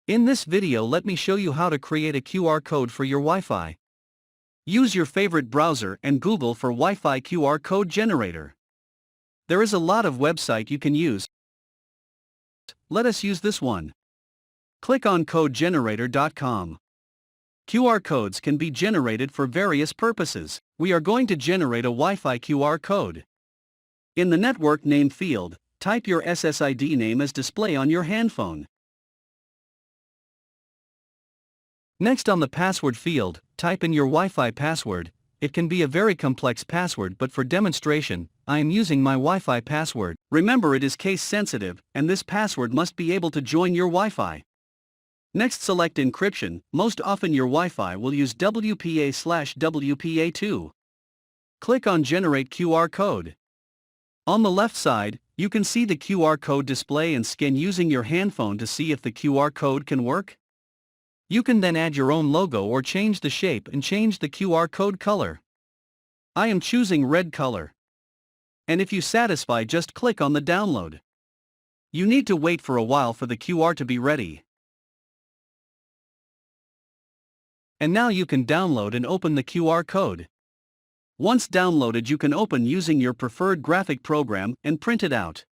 In this video, let me show you how to create a QR code for your Wi-Fi. Use your favorite browser and Google for Wi-Fi QR code generator. There is a lot of website you can use. Let us use this one. Click on codegenerator.com. QR codes can be generated for various purposes. We are going to generate a Wi-Fi QR code. In the network name field, type your SSID name as display on your handphone. Next, on the password field, type in your Wi-Fi password. It can be a very complex password, but for demonstration, I am using my Wi-Fi password. Remember, it is case sensitive, and this password must be able to join your Wi-Fi. Next, select encryption. Most often your Wi-Fi will use WPA/WPA2. Click on Generate QR code. On the left side, you can see the QR code display and scan using your handphone to see if the QR code can work. You can then add your own logo or change the shape and change the QR code color. I am choosing red color. And if you satisfy, just click on the download. You need to wait for a while for the QR to be ready. And now you can download and open the QR code. Once downloaded, you can open using your preferred graphic program and print it out.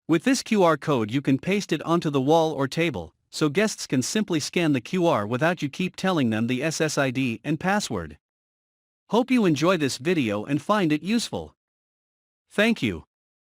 With this QR code, you can paste it onto the wall or table, so guests can simply scan the QR without you keep telling them the SSID and password. Hope you enjoy this video and find it useful. Thank you.